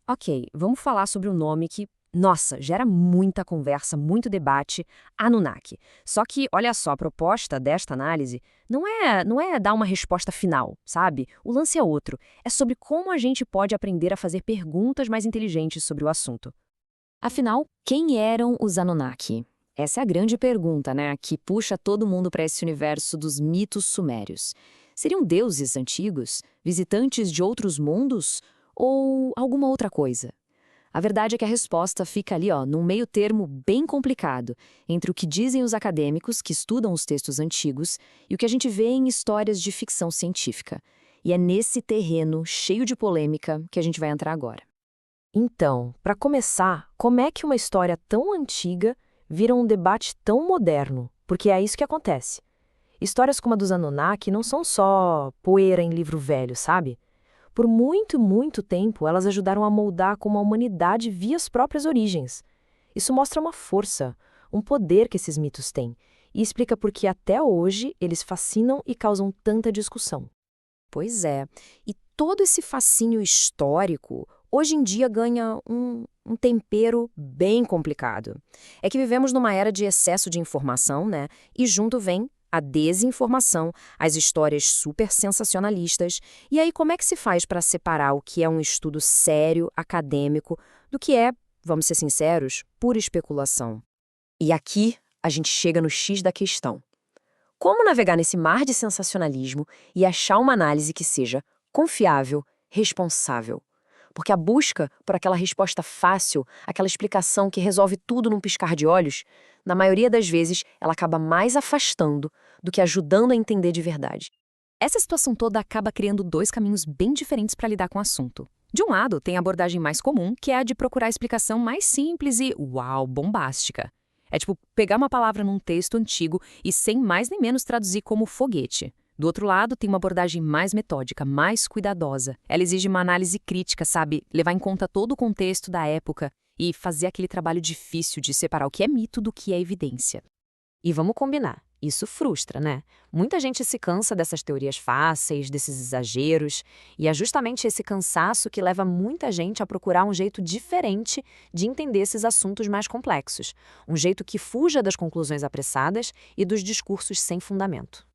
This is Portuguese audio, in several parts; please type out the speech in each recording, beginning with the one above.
Ok, vamos falar sobre um nome que, nossa, gera muita conversa, muito debate, Anunnaki. Só que, olha só, a proposta desta análise não é dar uma resposta final, sabe? O lance é outro. É sobre como a gente pode aprender a fazer perguntas mais inteligentes sobre o assunto. Afinal, quem eram os Anunnaki? Essa é a grande pergunta, né, que puxa todo mundo para esse universo dos mitos sumérios. Seriam deuses antigos, visitantes de outros mundos ou alguma outra coisa? A verdade é que a resposta fica ali, ó, num meio termo bem complicado, entre o que dizem os acadêmicos que estudam os textos antigos e o que a gente vê em histórias de ficção científica. E é nesse terreno cheio de polêmica que a gente vai entrar agora. Então, para começar, como é que uma história tão antiga vira um debate tão moderno? Porque é isso que acontece. Histórias como a dos Anunnaki não são só poeira em livro velho, sabe? Por muito, muito tempo, elas ajudaram a moldar como a humanidade via as próprias origens. Isso mostra uma força, um poder que esses mitos têm, e explica por que até hoje eles fascinam e causam tanta discussão. Pois é. E todo esse fascínio histórico, hoje em dia ganha um tempero bem complicado. É que vivemos numa era de excesso de informação, né? E junto vem a desinformação, as histórias super sensacionalistas. E aí, como é que se faz para separar o que é um estudo sério, acadêmico, do que é, vamos ser sinceros, pura especulação? E aqui a gente chega no X da questão. Como navegar nesse mar de sensacionalismo e achar uma análise que seja confiável, responsável? Porque a busca por aquela resposta fácil, aquela explicação que resolve tudo num piscar de olhos, na maioria das vezes ela acaba mais afastando do que ajudando a entender de verdade. Essa situação toda acaba criando dois caminhos bem diferentes para lidar com o assunto. De um lado, tem a abordagem mais comum, que é a de procurar a explicação mais simples e, uau, bombástica. É tipo pegar uma palavra num texto antigo e sem mais nem menos traduzir como foguete. Do outro lado, tem uma abordagem mais metódica, mais cuidadosa. Ela exige uma análise crítica, sabe? Levar em conta todo o contexto da época e fazer aquele trabalho difícil de separar o que é mito do que é evidência. E vamos combinar, isso frustra, né? Muita gente se cansa dessas teorias fáceis, desses exageros, e é justamente esse cansaço que leva muita gente a procurar um jeito diferente de entender esses assuntos mais complexos, um jeito que fuja das conclusões apressadas e dos discursos sem fundamento.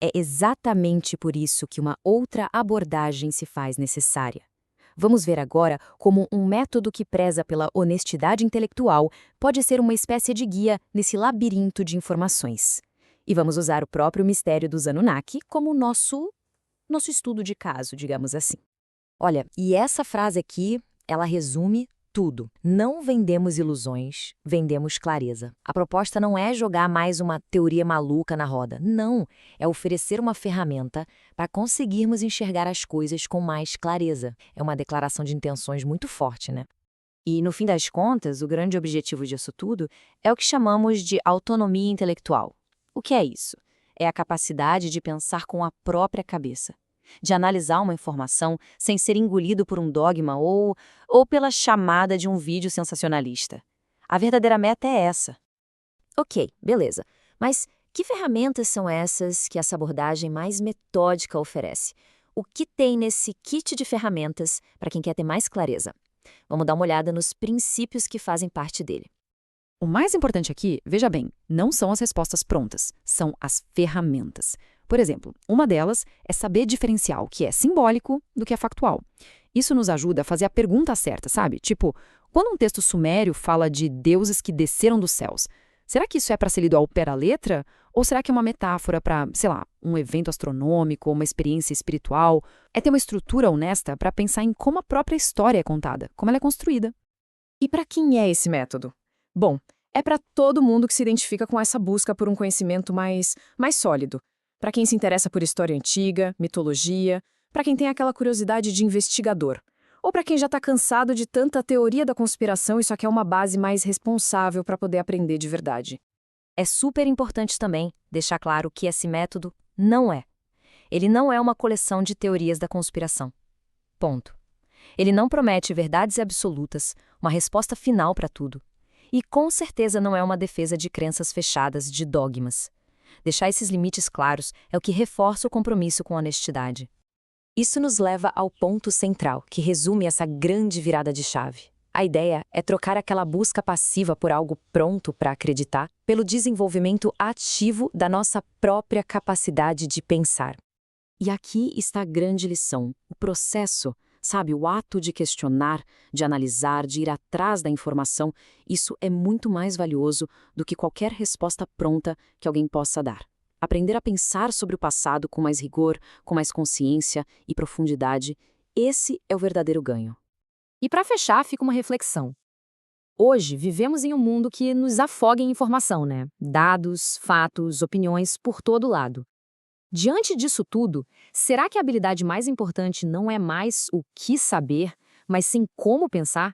É exatamente por isso que uma outra abordagem se faz necessária. Vamos ver agora como um método que preza pela honestidade intelectual pode ser uma espécie de guia nesse labirinto de informações. E vamos usar o próprio mistério dos Anunnaki como nosso estudo de caso, digamos assim. Olha, e essa frase aqui, ela resume tudo. Não vendemos ilusões, vendemos clareza. A proposta não é jogar mais uma teoria maluca na roda. Não, é oferecer uma ferramenta para conseguirmos enxergar as coisas com mais clareza. É uma declaração de intenções muito forte, né? E, no fim das contas, o grande objetivo disso tudo é o que chamamos de autonomia intelectual. O que é isso? É a capacidade de pensar com a própria cabeça, de analisar uma informação sem ser engolido por um dogma ou pela chamada de um vídeo sensacionalista. A verdadeira meta é essa. Ok, beleza. Mas que ferramentas são essas que essa abordagem mais metódica oferece? O que tem nesse kit de ferramentas para quem quer ter mais clareza? Vamos dar uma olhada nos princípios que fazem parte dele. O mais importante aqui, veja bem, não são as respostas prontas, são as ferramentas. Por exemplo, uma delas é saber diferenciar o que é simbólico do que é factual. Isso nos ajuda a fazer a pergunta certa, sabe? Tipo, quando um texto sumério fala de deuses que desceram dos céus, será que isso é para ser lido ao pé da letra? Ou será que é uma metáfora para, sei lá, um evento astronômico ou uma experiência espiritual? É ter uma estrutura honesta para pensar em como a própria história é contada, como ela é construída. E para quem é esse método? Bom, é para todo mundo que se identifica com essa busca por um conhecimento mais sólido. Para quem se interessa por história antiga, mitologia, para quem tem aquela curiosidade de investigador. Ou para quem já está cansado de tanta teoria da conspiração e só quer uma base mais responsável para poder aprender de verdade. É super importante também deixar claro que esse método não é. Ele não é uma coleção de teorias da conspiração. Ponto. Ele não promete verdades absolutas, uma resposta final para tudo. E com certeza não é uma defesa de crenças fechadas, de dogmas. Deixar esses limites claros é o que reforça o compromisso com a honestidade. Isso nos leva ao ponto central, que resume essa grande virada de chave. A ideia é trocar aquela busca passiva por algo pronto para acreditar, pelo desenvolvimento ativo da nossa própria capacidade de pensar. E aqui está a grande lição, o processo, sabe, o ato de questionar, de analisar, de ir atrás da informação, isso é muito mais valioso do que qualquer resposta pronta que alguém possa dar. Aprender a pensar sobre o passado com mais rigor, com mais consciência e profundidade, esse é o verdadeiro ganho. E para fechar, fica uma reflexão. Hoje, vivemos em um mundo que nos afoga em informação, né? Dados, fatos, opiniões por todo lado. Diante disso tudo, será que a habilidade mais importante não é mais o que saber, mas sim como pensar?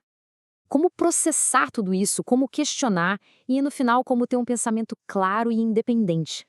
Como processar tudo isso, como questionar e, no final, como ter um pensamento claro e independente?